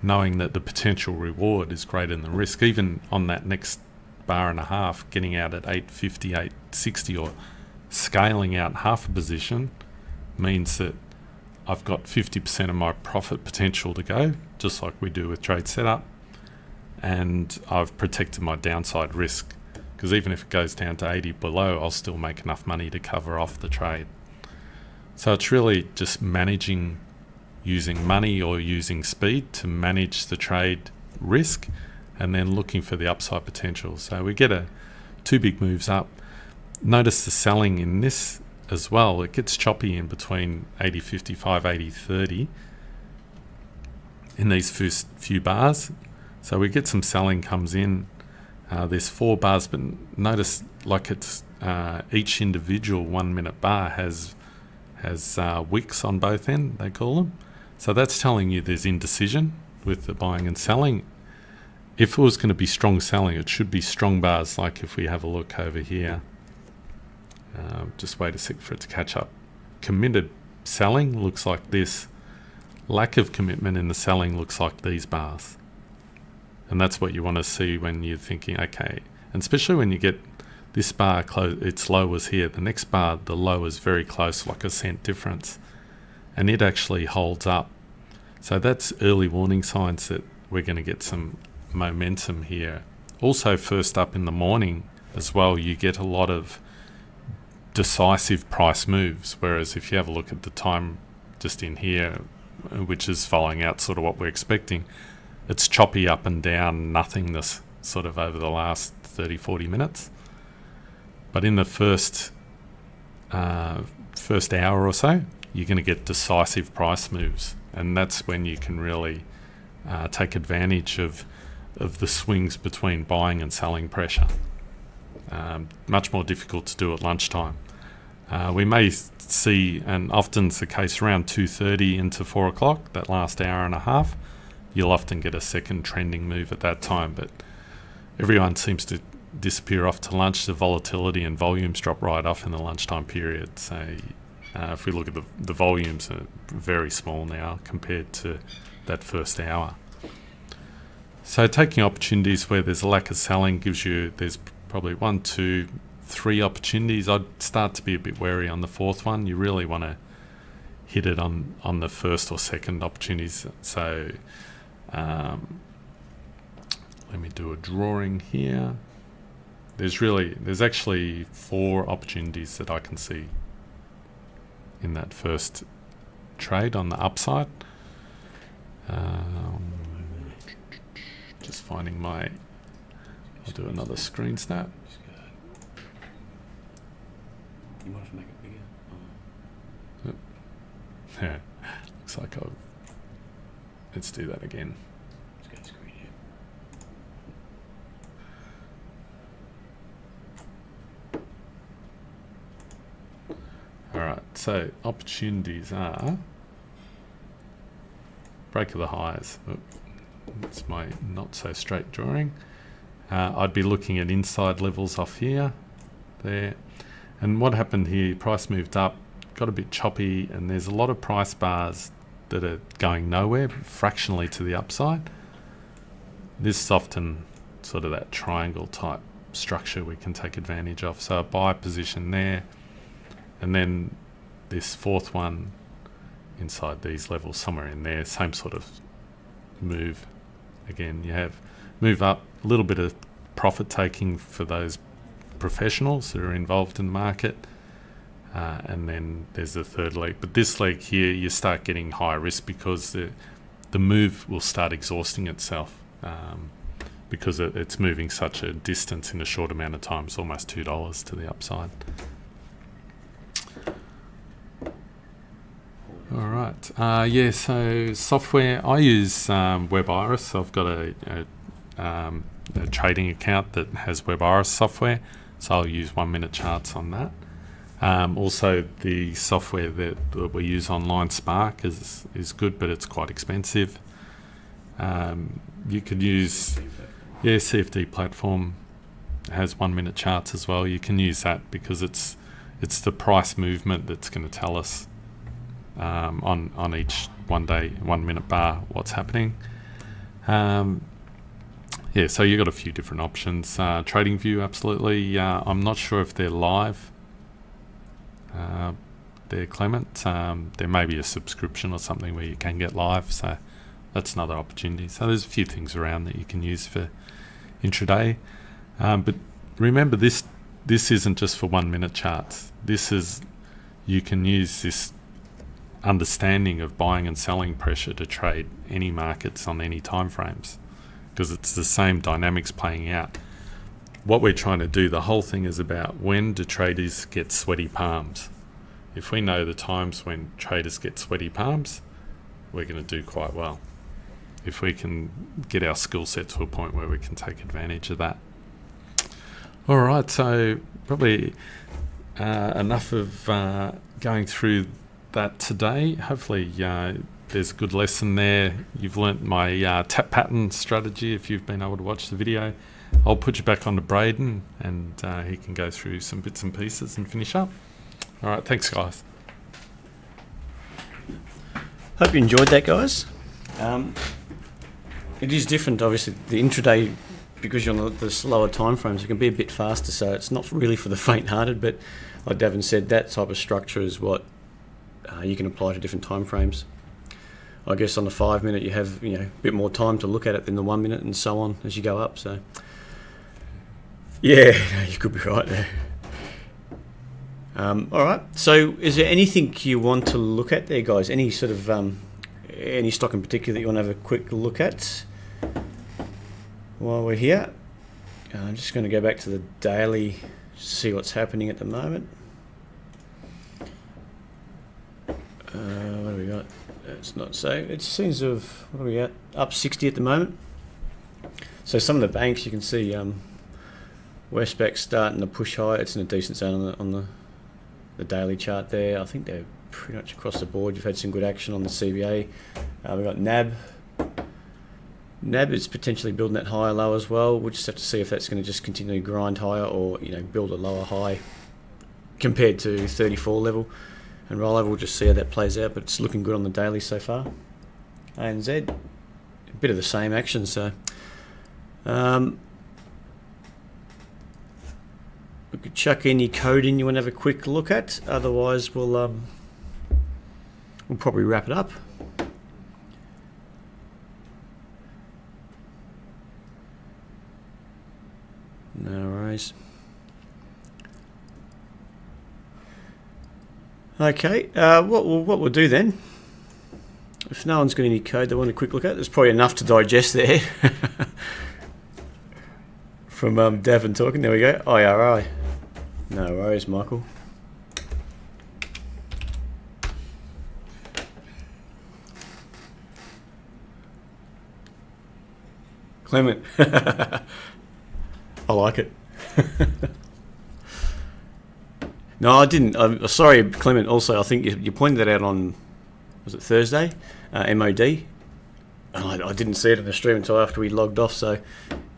knowing that the potential reward is greater than the risk. Even on that next bar and a half, getting out at 8.50, 8.60 or scaling out half a position means that I've got 50% of my profit potential to go, just like we do with TradeSetup, and I've protected my downside risk, because even if it goes down to 80 below, I'll still make enough money to cover off the trade. So it's really just managing, using money or using speed to manage the trade risk, and then looking for the upside potential. So we get two big moves up. Notice the selling in this as well. It gets choppy in between 80.55, 80.30 in these first few bars. So we get some selling comes in. There's 4 bars, but notice like it's each individual 1 minute bar has wicks on both ends, they call them. So that's telling you there's indecision with the buying and selling. If it was going to be strong selling, it should be strong bars, like if we have a look over here. Just wait a sec for it to catch up. Committed selling looks like this. Lack of commitment in the selling looks like these bars. And that's what you want to see when you're thinking, okay, and especially when you get this bar close, its low was here. The next bar, the low is very close, like a cent difference. And it actually holds up. So that's early warning signs that we're going to get some momentum here. Also, first up in the morning as well, you get a lot of decisive price moves, whereas if you have a look at the time just in here, which is following out sort of what we're expecting, it's choppy up and down, nothingness sort of over the last 30-40 minutes. But in the first hour or so, you're going to get decisive price moves, and that's when you can really take advantage of the swings between buying and selling pressure. Much more difficult to do at lunchtime. We may see, and often it's the case, around 2:30 into 4 o'clock, that last hour and a half, you'll often get a second trending move at that time, but everyone seems to disappear off to lunch. The volatility and volumes drop right off in the lunchtime period. So if we look at the volumes are very small now compared to that first hour. So taking opportunities where there's a lack of selling gives you, there's probably 1, 2, 3 opportunities. I'd start to be a bit wary on the fourth one. You really want to hit it on the first or second opportunities. So let me do a drawing here. There's actually 4 opportunities that I can see in that first trade on the upside. Just finding my, I'll do another screen snap. You want to make it bigger? Yeah, looks like I've, let's do that again. Let's go screen here. Alright, so opportunities are break of the highs. That's my not so straight drawing. I'd be looking at inside levels off here, there. And what happened here, price moved up, got a bit choppy, and there's a lot of price bars that are going nowhere, fractionally to the upside. This is often sort of that triangle type structure we can take advantage of. So a buy position there, and then this fourth one inside these levels, somewhere in there, same sort of move. Again, you have move up, a little bit of profit taking for those professionals that are involved in the market, and then there's the third leg. But this leg here, you start getting higher risk because the move will start exhausting itself, because it's moving such a distance in a short amount of time. It's almost $2 to the upside. All right. Yeah, so software, I use WebIris. I've got a trading account that has WebIris software, so I'll use 1 minute charts on that. Also, the software that we use online, Spark, is good, but it's quite expensive. You could use, yeah, CFD platform has 1 minute charts as well. You can use that because it's the price movement that's going to tell us on each 1 day, 1 minute bar what's happening. Yeah, so you've got a few different options. TradingView, absolutely. I'm not sure if they're live. They're Clement. There may be a subscription or something where you can get live, so that's another opportunity. So there's a few things around that you can use for intraday. But remember, this isn't just for 1 minute charts. You can use this understanding of buying and selling pressure to trade any markets on any time frames, because it's the same dynamics playing out. What we're trying to do, the whole thing is about, when do traders get sweaty palms? If we know the times when traders get sweaty palms, we're going to do quite well. If we can get our skill set to a point where we can take advantage of that. All right, so probably enough of going through that today. Hopefully there's a good lesson there. You've learnt my tap pattern strategy if you've been able to watch the video. I'll put you back on to Braden, and he can go through some bits and pieces and finish up. All right, thanks guys. Hope you enjoyed that, guys. It is different, obviously. The intraday, because you're on the slower time frames, it can be a bit faster, so it's not really for the faint-hearted, but like Davin said, that type of structure is what you can apply to different time frames. I guess on the 5 minute you have a bit more time to look at it than the 1 minute, and so on as you go up. So yeah, you could be right there. All right. So is there anything you want to look at there, guys? Any sort of any stock in particular that you want to have a quick look at while we're here? I'm just going to go back to the daily to see what's happening at the moment. What have we got? It's not so. It seems to have, what are we at? Up 60 at the moment. So some of the banks, you can see Westpac's starting to push high. It's in a decent zone on the daily chart there. I think they're pretty much across the board. You've had some good action on the CBA. We've got NAB. NAB is potentially building that higher low as well. We'll just have to see if that's going to just continue to grind higher, or build a lower high compared to 34 level. And rollover, we'll just see how that plays out, but it's looking good on the daily so far. ANZ, a bit of the same action, so we could chuck any code in you want to have a quick look at. Otherwise, we'll probably wrap it up. No worries. Okay, what we'll do then, if no one's got any code they want a quick look at, there's probably enough to digest there. From Davin talking, there we go, IRI. No worries, Michael. Clement. I like it. No, I didn't. I'm sorry, Clement. Also, I think you pointed that out on, was it Thursday? MOD. And I didn't see it in the stream until after we logged off. So,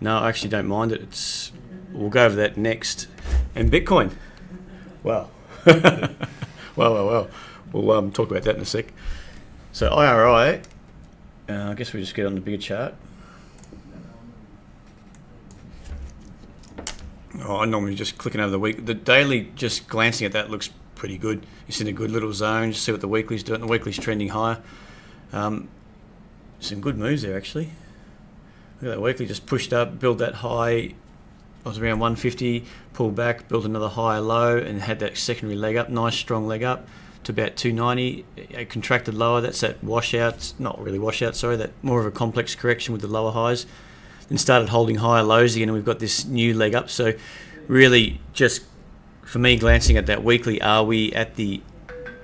no, I actually don't mind it. We'll go over that next. And Bitcoin. Wow. well. We'll talk about that in a sec. So IRI. I guess we just get on the bigger chart. Oh, I'm normally just clicking over the week. The daily, just glancing at that, looks pretty good. It's in a good little zone. Just see what the weekly's doing. The weekly's trending higher. Some good moves there, actually. Look at that weekly, just pushed up, built that high. I was around 150, pulled back, built another higher low, and had that secondary leg up, nice strong leg up to about 290. It contracted lower. That's that washout, not really washout, sorry, that more of a complex correction with the lower highs. Then started holding higher lows again, and we've got this new leg up. So really, just for me, glancing at that weekly, are we at the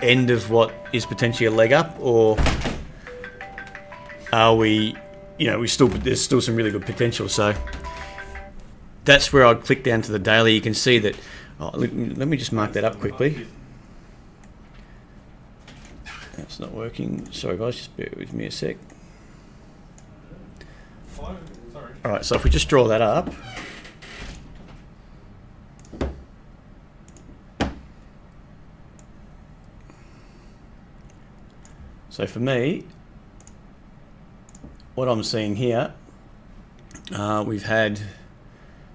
end of what is potentially a leg up, or are we, there's still some really good potential? So that's where I'd click down to the daily. You can see that, let me just mark that up quickly. That's not working. Sorry guys, just bear with me a sec. Alright, so if we just draw that up. So for me, what I'm seeing here, we had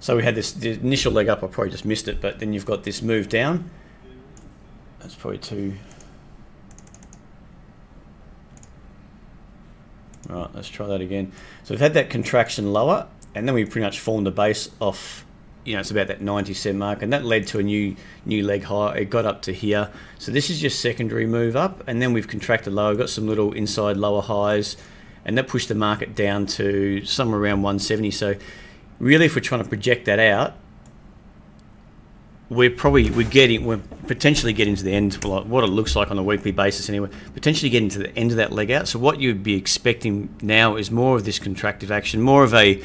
this the initial leg up. I probably just missed it, but then you've got this move down. That's probably too. Right, let's try that again. So we've had that contraction lower, and then we pretty much formed a base off, it's about that 90 mark, and that led to a new leg high. It got up to here. So this is just secondary move up, and then we've contracted lower, got some little inside lower highs, and that pushed the market down to somewhere around 170. So really, if we're trying to project that out, we're potentially getting to the end, what it looks like on a weekly basis anyway, potentially getting to the end of that leg out. So what you'd be expecting now is more of this contractive action, more of a,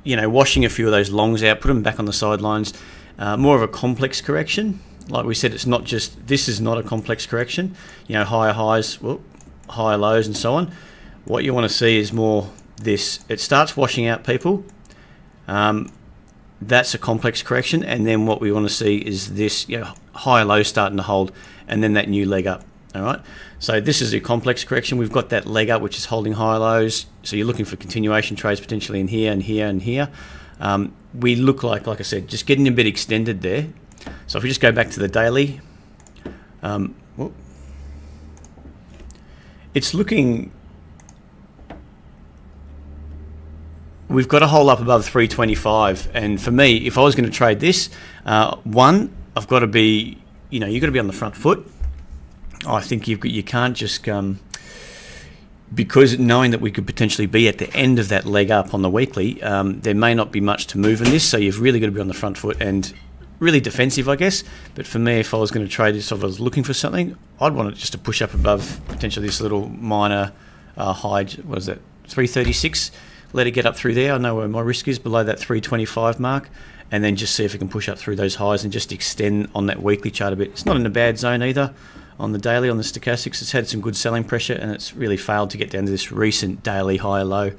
washing a few of those longs out, put them back on the sidelines, more of a complex correction. Like we said, this is not a complex correction, higher highs, higher lows and so on. What you want to see is more this, it starts washing out people. That's a complex correction, and then what we want to see is this higher low starting to hold, and then that new leg up. All right, so this is a complex correction. We've got that leg up which is holding higher lows, so you're looking for continuation trades potentially in here and here and here. We look like I said, just getting a bit extended there. So if we just go back to the daily, it's looking, we've got a hole up above 325, and for me, if I was going to trade this, one, I've got to be, you've got to be on the front foot. I think you can't just, because knowing that we could potentially be at the end of that leg up on the weekly, there may not be much to move in this, so you've really got to be on the front foot and really defensive, I guess. But for me, if I was going to trade this, if I was looking for something, I'd want it just to push up above potentially this little minor high, what is that, 336. Let it get up through there. I know where my risk is, below that 325 mark, and then just see if it can push up through those highs and just extend on that weekly chart a bit. It's not in a bad zone either on the daily, on the stochastics. It's had some good selling pressure, and it's really failed to get down to this recent daily high low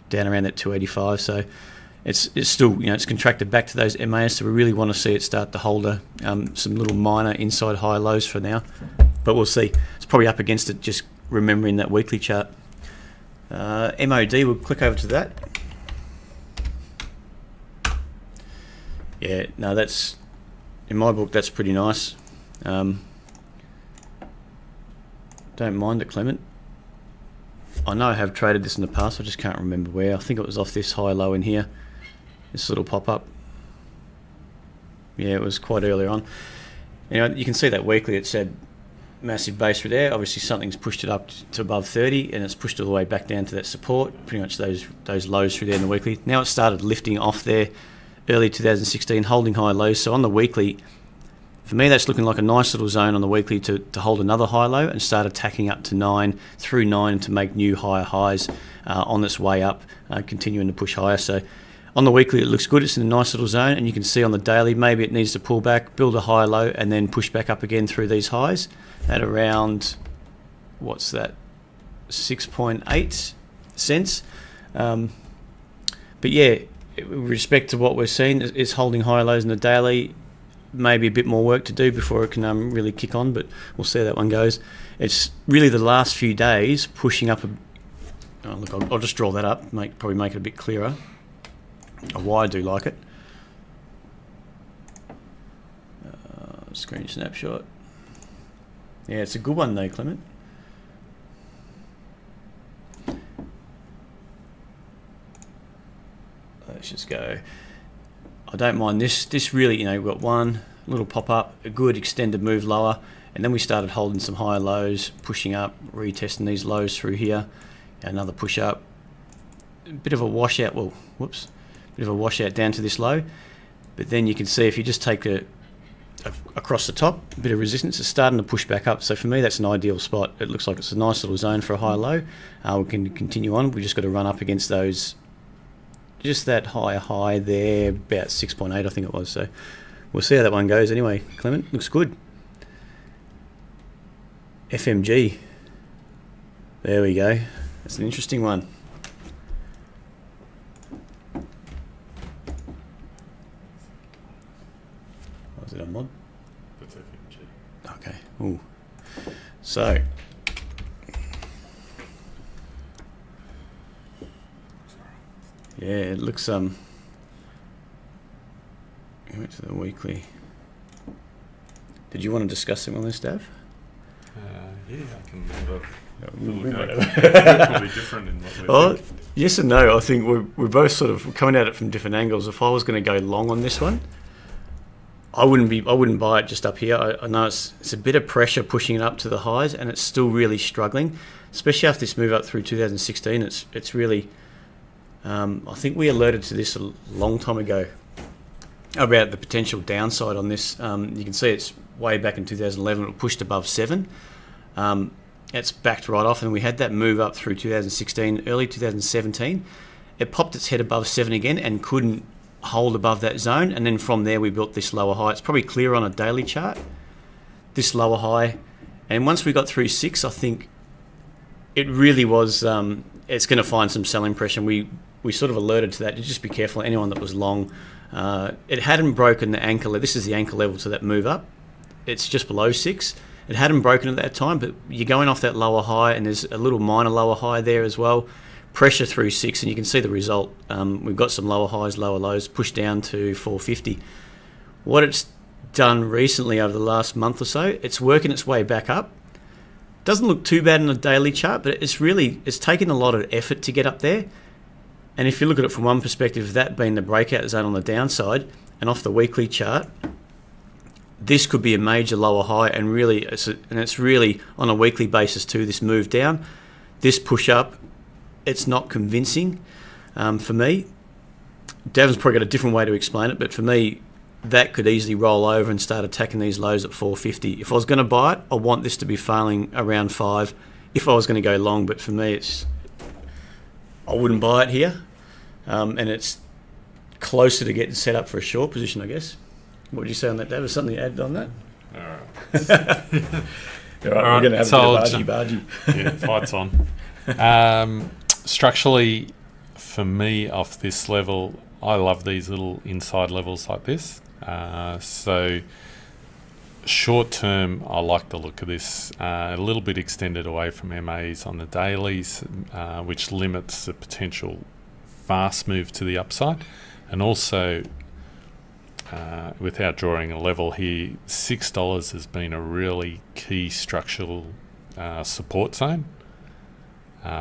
down around that 285. So it's still, it's contracted back to those MAs, so we really want to see it start to hold some little minor inside high lows for now, but we'll see. It's probably up against it, just remembering that weekly chart. MOD, we'll click over to that. Yeah, no, that's, in my book, that's pretty nice. Don't mind it, Clement. I know I have traded this in the past, I just can't remember where. I think it was off this high low in here, this little pop-up. Yeah, it was quite early on. You can see that weekly, it said massive base through there. Obviously something's pushed it up to above 30, and it's pushed all the way back down to that support, pretty much those lows through there in the weekly. Now it started lifting off there early 2016, holding high lows. So on the weekly, for me, that's looking like a nice little zone on the weekly to hold another high low and start attacking up to 9, through 9 to make new higher highs on its way up, continuing to push higher. So on the weekly, it looks good. It's in a nice little zone, and you can see on the daily, maybe it needs to pull back, build a higher low, and then push back up again through these highs at around, what's that, 6.8 cents. But yeah, with respect to what we're seeing, it's holding higher lows in the daily. Maybe a bit more work to do before it can really kick on, but we'll see how that one goes. It's really the last few days pushing up. Look, I'll just draw that up, probably make it a bit clearer of why I do like it. Screen snapshot. Yeah, it's a good one though, Clement. let's just go. I don't mind this. This really, you know, we've got one little pop up, a good extended move lower, and then we started holding some higher lows, pushing up, retesting these lows through here. Another push up, a bit of a washout. Well, whoops, bit of a washout down to this low. But then you can see if you just take across the top, a bit of resistance, it's starting to push back up. So for me, that's an ideal spot. It looks like it's a nice little zone for a high low. We can continue on. We just got to run up against those, just that higher high there, about 6.8 I think it was. So we'll see how that one goes anyway. Clement, looks good. FMG, there we go. That's an interesting one. Was it a mod? That's FMG. Okay. Ooh. So yeah, it looks we went to the weekly. Did you want to discuss something on this, Dav? Yeah, I can have a probably different in what we're thinking. Yes and no. I think we're both sort of coming at it from different angles. If I was going to go long on this one, I wouldn't buy it just up here. I know it's a bit of pressure pushing it up to the highs, and it's still really struggling, especially after this move up through 2016. It's really, I think we alerted to this a long time ago about the potential downside on this. You can see it's way back in 2011. It pushed above 7. It's backed right off, and we had that move up through 2016, early 2017. It popped its head above 7 again and couldn't hold above that zone, and then from there we built this lower high. It's probably clear on a daily chart, this lower high, and once we got through 6, I think it really was it's going to find some selling pressure. We sort of alerted to that. You just be careful, anyone that was long. It hadn't broken the anchor. This is the anchor level to that move up. It's just below 6. It hadn't broken at that time, but you're going off that lower high, and there's a little minor lower high there as well. Pressure through 6, and you can see the result. We've got some lower highs, lower lows, pushed down to 450. What it's done recently over the last month or so, it's working its way back up. Doesn't look too bad in a daily chart, but it's taken a lot of effort to get up there. And if you look at it from one perspective, that being the breakout zone on the downside, and off the weekly chart, this could be a major lower high, and really, it's really on a weekly basis too. This move down, this push up, it's not convincing for me. Davon's probably got a different way to explain it, but for me, that could easily roll over and start attacking these lows at 450. If I was going to buy it, I want this to be failing around 5 if I was going to go long, but for me, I wouldn't buy it here, and it's closer to getting set up for a short position, I guess. What would you say on that, Dav? Is something added on that? All right. All right, we're going to have a bit of bargy. Yeah, fight's on. Structurally, for me, off this level, I love these little inside levels like this. So short term, I like the look of this. A little bit extended away from MAs on the dailies, which limits the potential fast move to the upside. And also, without drawing a level here, $6 has been a really key structural support zone.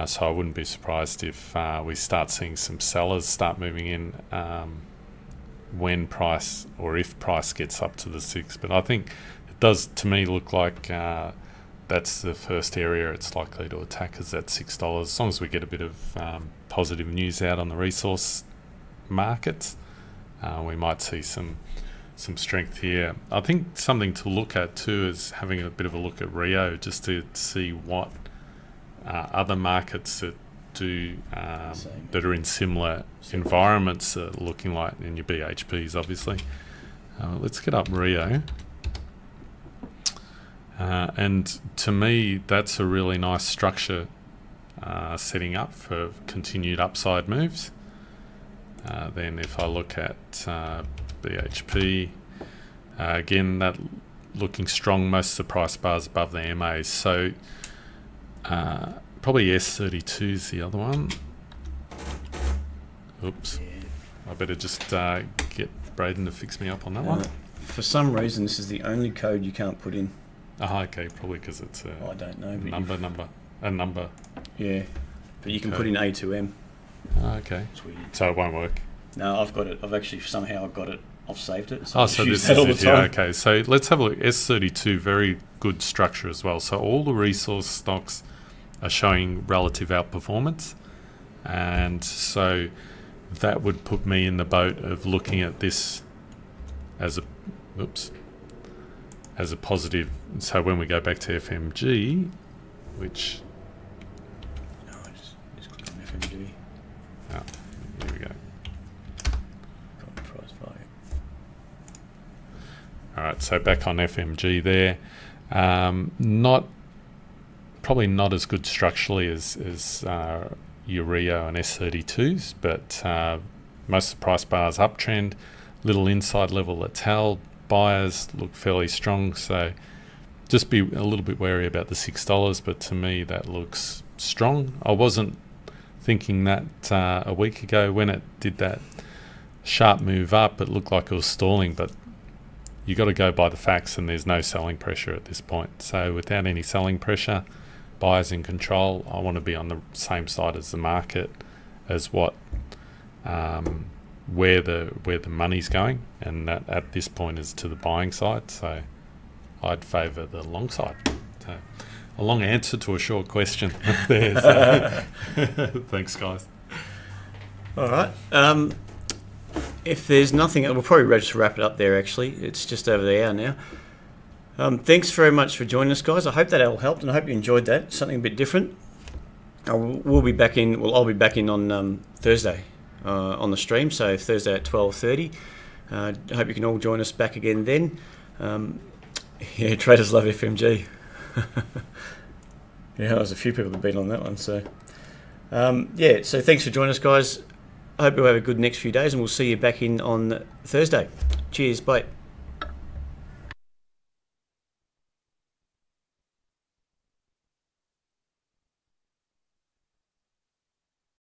So I wouldn't be surprised if we start seeing some sellers start moving in when price, or if price gets up to the 6. But I think it does, to me, look like that's the first area it's likely to attack, is that $6. As long as we get a bit of positive news out on the resource markets, we might see some strength here. I think something to look at too is having a bit of a look at Rio, just to see what other markets that do that are in similar environments are looking like, in your BHPs obviously. Let's get up Rio, and to me that's a really nice structure setting up for continued upside moves. Then if I look at BHP, again, that looking strong. Most of the price bars above the MAs. So probably S32 is the other one. Oops. I better just get Braden to fix me up on that one. For some reason, this is the only code you can't put in. Oh, okay, probably because it's I don't know. But a number. Yeah, but you can put in A2M. Okay. So it won't work. No, I've got it. I've actually somehow got it. I've saved it. So this is it. Yeah, okay. So let's have a look. S32, very good structure as well. So all the resource stocks are showing relative outperformance, and so that would put me in the boat of looking at this as a as a positive. So when we go back to FMG, which just click on FMG. Oh, here we go. Price value. All right, so back on FMG there. Probably not as good structurally as Urea and S32s, but most of the price bars uptrend. Little inside level that's held. Buyers look fairly strong, so just be a little bit wary about the $6, but to me that looks strong. I wasn't thinking that a week ago when it did that sharp move up. It looked like it was stalling, but you got to go by the facts, and there's no selling pressure at this point. So without any selling pressure, buyers in control, I want to be on the same side as the market as what where the money's going, and that at this point is to the buying side. So I'd favour the long side. So a long answer to a short question there. So thanks, guys. All right. If there's nothing, we'll probably just wrap it up there. Actually, it's just over the hour now. Thanks very much for joining us, guys. I hope that all helped, and I hope you enjoyed that. Something a bit different. We'll be back in. Well, I'll be back in on Thursday on the stream. So Thursday at 12:30. I hope you can all join us back again then. Yeah, traders love FMG. Yeah, there's a few people that have been on that one. So yeah, so thanks for joining us, guys. I hope you'll have a good next few days, and we'll see you back in on Thursday. Cheers, bye.